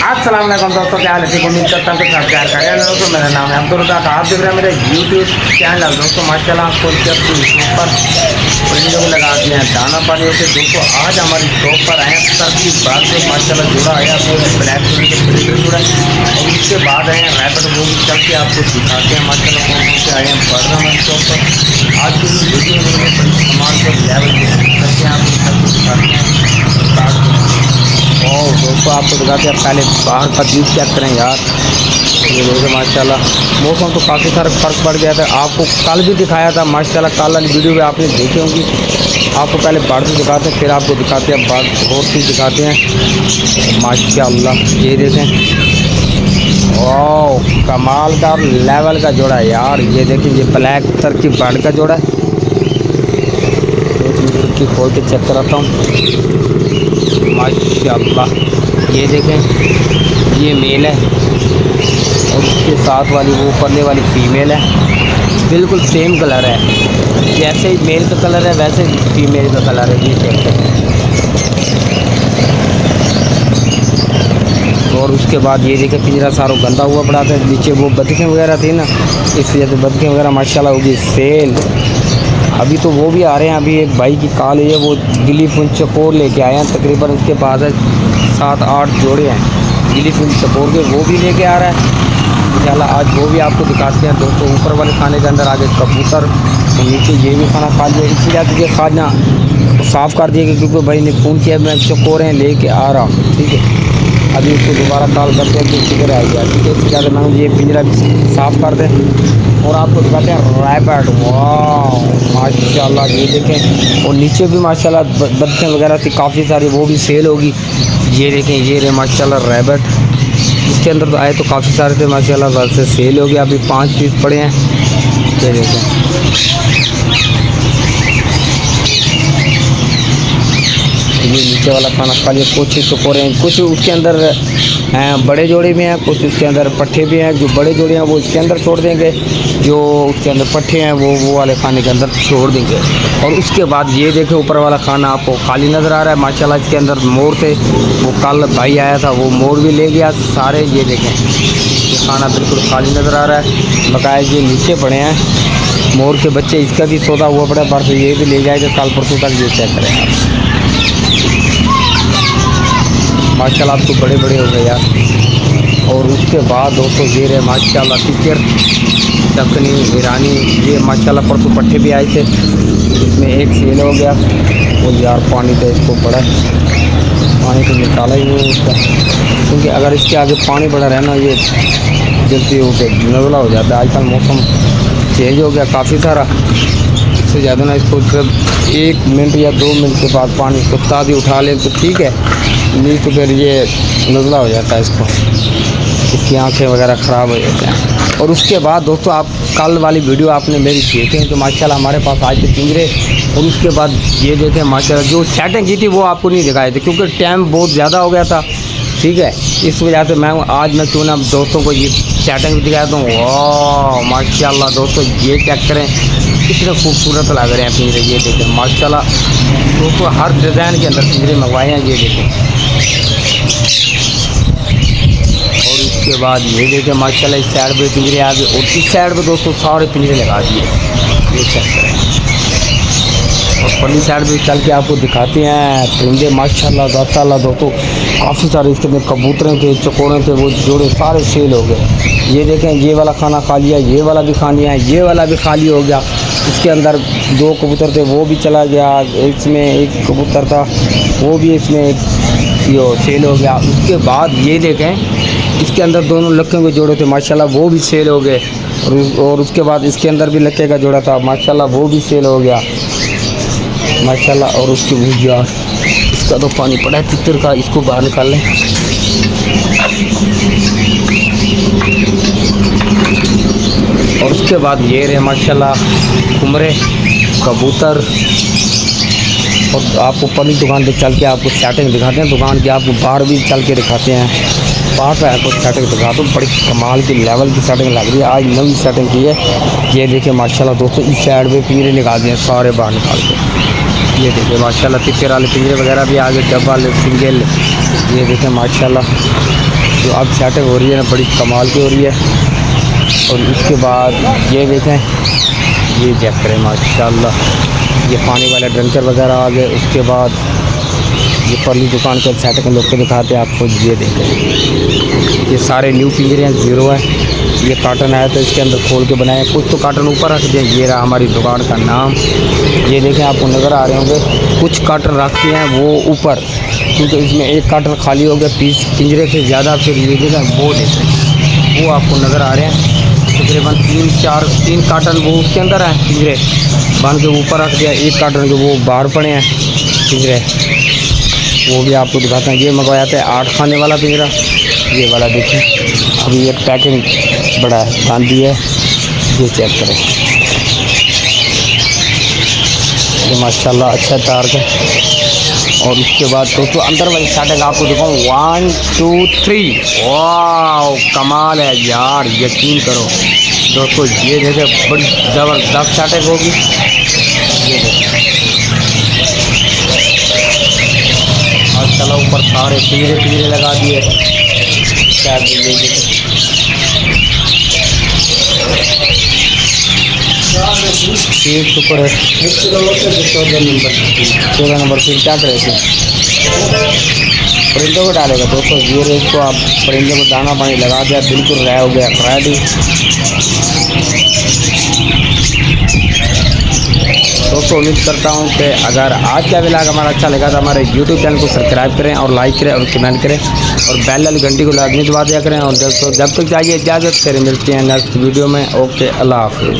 अस्सलाम वालेकुम दोस्तों, क्या हाल है? ठीक उम्मीद करता हूँ कि सब प्यार करें। दोस्तों मेरा नाम है अब्दुल रज़ाक, आप देख रहे हैं मेरे यूट्यूब चैनल। दोस्तों माशाल्लाह आपको ऊपर वीडियो लगा दिए हैं दाना पानी होते। दोस्तों आज हमारी शॉप पर आए हैं सब्जी बात से माशाल्लाह जुड़ा आया वो ब्लैक कलर के फिल्टर जुड़ा है, और उसके बाद आए हैं रैपिड, वो भी चल के आपको दिखाते हैं माशाल्लाह कौन कौन से आए हैं। बढ़ रहा हमारी शॉप पर आज की वीडियो में बड़ी सामान को लेवल करके आपको सब कुछ दिखाते हैं। और दोस्तों आपको दिखाते हैं, पहले बाहर का व्यू चेक करें यार। ये देखो माशाल्लाह मौसम तो काफ़ी सारा फ़र्क पड़ गया था। आपको कल भी दिखाया था माशाल्लाह, कल वाली वीडियो में आपने देखी होंगी। आपको पहले बाढ़ से दिखाते हैं, फिर आपको दिखाते हैं बाढ़ और चीज़ दिखाते हैं माशाल्लाह। ये देखें, वाह कमाल का लेवल का जोड़ा है यार। ये देखिए ये ब्लैक कलर की बाढ़ का जोड़ा है। की खोल के चेक कराता हूँ माशाल्लाह। ये देखें ये मेल है और उसके साथ वाली वो ऊपरले वाली फीमेल है। बिल्कुल सेम कलर है, जैसे ही मेल का कलर है वैसे फीमेल का कलर है। ये चेक करें। और उसके बाद ये देखें पिंजरा सारा गंदा हुआ पड़ा था, नीचे वो बतखें वगैरह थी ना, इस वजह से बतखें वगैरह माशाल्लाह होगी सेल। अभी तो वो भी आ रहे हैं। अभी एक भाई की कॉल है, वो गिली फुल चकोर लेके आए हैं, तकरीबन उसके पास है 7-8 जोड़े हैं गिली फुल चकोर के, वो भी लेके आ रहा है इंशाल्लाह। आज वो भी आपको दिखाते हैं दोस्तों। ऊपर वाले खाने के अंदर आगे कबूतर, नीचे ये भी खाना खा लिया, इसलिए ये खाना साफ़ कर दिया क्योंकि भाई ने फ़ोन किया मैं चकोरें लेके आ रहा हूँ, ठीक है। अभी उसको दोबारा कॉल करते हैं कि किधर आ गया, ठीक है। इससे ज़्यादा मैं ये पिंजरा साफ़ कर दें और आपको दिखाते हैं रैपिड। वाह माशाल्लाह ये देखें, और नीचे भी माशाल्लाह बत्तखें वगैरह थी काफ़ी सारी, वो भी सेल होगी। ये देखें ये रहे माशाल्लाह रैबिट। इसके अंदर तो आए तो काफ़ी सारे थे माशाल्लाह, वैसे सेल हो गया। अभी 5 पीस पड़े हैं। ये देखें ये नीचे वाला खाना खा लिया। कुछ चकोरे हैं, कुछ उसके अंदर बड़े जोड़े भी हैं, कुछ उसके अंदर पट्ठे भी हैं। जो बड़े जोड़े हैं वो इसके अंदर छोड़ देंगे, जो उसके अंदर पट्ठे हैं वो वाले खाने के अंदर छोड़ देंगे। और उसके बाद ये देखें ऊपर वाला खाना आपको खाली नज़र आ रहा है माशाल्लाह। इसके अंदर मोर थे, वो कल भाई आया था वो मोर भी ले गया सारे। ये देखें ये खाना बिल्कुल खाली नज़र आ रहा है, बकाया ये नीचे पड़े हैं मोर के बच्चे। इसका भी सौदा हुआ पड़ा, परसों ये भी ले जाएगा, कल परसों तक ये चेक करें आप माशाल्लाह। आप तो बड़े बड़े हो गए यार। और उसके बाद दोस्तों ये रहे माशाल्लाह टिकर, दक्कनी, ईरानी, ये माशाल्लाह परसों पट्टे भी आए थे, इसमें एक सेल हो गया। वो यार पानी तो इसको पड़ा, पानी तो निकाला ही नहीं इसका, क्योंकि अगर इसके आगे पानी पड़ा रहे ना ये जल्दी होकर नज़ला हो जाता है। आजकल मौसम चेंज हो गया काफ़ी सारा, इससे ज़्यादा ना इसको सिर्फ 1 मिनट या 2 मिनट के बाद पानी इसको ताज़ी उठा लें तो ठीक है, नहीं तो फिर ये नज़ला हो जाता है, इसको इसकी आंखें वगैरह ख़राब हो जाती हैं। और उसके बाद दोस्तों आप कल वाली वीडियो आपने मेरी देखे हैं तो माशाल्लाह हमारे पास आज के पिंजरे। और उसके बाद ये देखें माशाल्लाह जो सेटिंग की थी वो आपको नहीं दिखाए थे क्योंकि टाइम बहुत ज़्यादा हो गया था, ठीक है। इस वजह से मैं आज मैं क्यों ना दोस्तों को ये सेटिंग भी दिखाता हूँ। वाह माशाल्लाह दोस्तों ये चेक करें कितने खूबसूरत लग रहे हैं पिंजरे। ये देखें माशाल्लाह दोस्तों हर डिज़ाइन के अंदर पिंजरे मंगवाए हैं। ये देखें और उसके बाद ये देखें माशाल्लाह इस साइड पे पिंजरे आ गए और इस साइड पे दोस्तों सारे पिंजरे लगा दिए। ये चेक करें और पल्ली साइड भी चल के आपको दिखाते हैं परिंदे माशाल्लाह ताला। दोस्तों काफ़ी सारे इसके अंदर कबूतरें थे, चकोरे थे, वो जोड़े सारे सेल हो गए। ये देखें ये वाला खाना खा लिया, ये वाला भी खा लिया, ये वाला भी खाली हो गया। इसके अंदर 2 कबूतर थे वो भी चला गया, इसमें एक कबूतर था वो भी इसमें ये सेल हो गया। उसके बाद ये देखें इसके अंदर दोनों लक्के के जोड़े थे माशाल्लाह, वो भी सेल हो गए। और उसके बाद इसके अंदर भी लक्के का जोड़ा था माशाल्लाह, वो भी सेल हो गया माशाल्लाह। और उसके यार इसका तो पानी पड़ा है तितर का, इसको बाहर निकाल लें। और उसके बाद ये रहे माशाल्लाह घुमरे, कबूतर। और आपको पहली दुकान पे चल के आपको सेटिंग दिखाते हैं दुकान की, आपको बाहर भी चल के दिखाते हैं। बाहर पे आपको सेटिंग दिखा दो, बड़ी कमाल की लेवल की सेटिंग लग रही है। आज नई सेटिंग की है। ये देखिए माशाल्लाह दोस्तों इस साइड पे पिंजरे निकाल दिए सारे बाहर निकाल के। ये देखिए माशाल्लाह तितर वाले पिंजरे वगैरह भी आ गए, डबल सिंगल। ये देखें माशाल्लाह जो अब सेटिंग हो रही है ना बड़ी कमाल की हो रही है। और उसके बाद ये देखें, ये चेक करें माशाल्लाह, ये पानी वाले ड्रिंकर वगैरह आ गए। उसके बाद ये परली दुकान के सेटिंग लोग को दिखाते हैं आपको। ये देखें, ये सारे न्यू पिंजरे हैं, ज़ीरो है। ये कार्टन आया तो इसके अंदर खोल के बनाए, कुछ तो कार्टन ऊपर रख दिए। ये रहा हमारी दुकान का नाम। ये देखें, आपको नज़र आ रहे होंगे कुछ कार्टन रखते हैं वो ऊपर, क्योंकि इसमें एक कार्टन खाली हो गया पीस पिंजरे से ज़्यादा। फिर ये देखें, वो देखें, वो आपको नज़र आ रहे हैं तकरीबन 3 कार्टन वो उसके अंदर है पिंजरे बांध के ऊपर रख दिया। एक कार्टन के वो बाहर पड़े हैं पिंजरे, वो भी आपको दिखाते हैं। ये मंगवाया था 8 खाने वाला पिंजरा, ये वाला देखें। अभी एक पैकिंग बड़ा है बांध दी है, ये चेक करें। ये माशाल्लाह अच्छा तार का। और उसके बाद दोस्तों अंदर वाली सेटिंग आपको दिखाऊँ, 1 2 3, वाह कमाल है यार, यकीन करो दोस्तों। ये देखें बड़ी ज़बरदस्त सेटिंग होगी। ये देखें माशाल्लाह, ऊपर सारे पिंजरे लगा दिए। शायद ये देखें, सीट ऊपर है 14 नंबर। फिर क्या करेंगे, परिंदों को डालेगा दोस्तों। ये रेस को आप परिंदों को दाना पानी लगा दिया, बिल्कुल हो गया रेडी। दोस्तों उम्मीद करता हूँ कि अगर आज का व्लॉग हमारा अच्छा लगा तो हमारे YouTube चैनल को सब्सक्राइब करें और लाइक करें और कमेंट करें और बेल वाली घंटी को लाजमी दबा दिया करें। और दोस्तों जब तक चाहिए इजाज़त, फिर मिलते हैं नेक्स्ट वीडियो में। ओके, अल्लाह हाफिज़।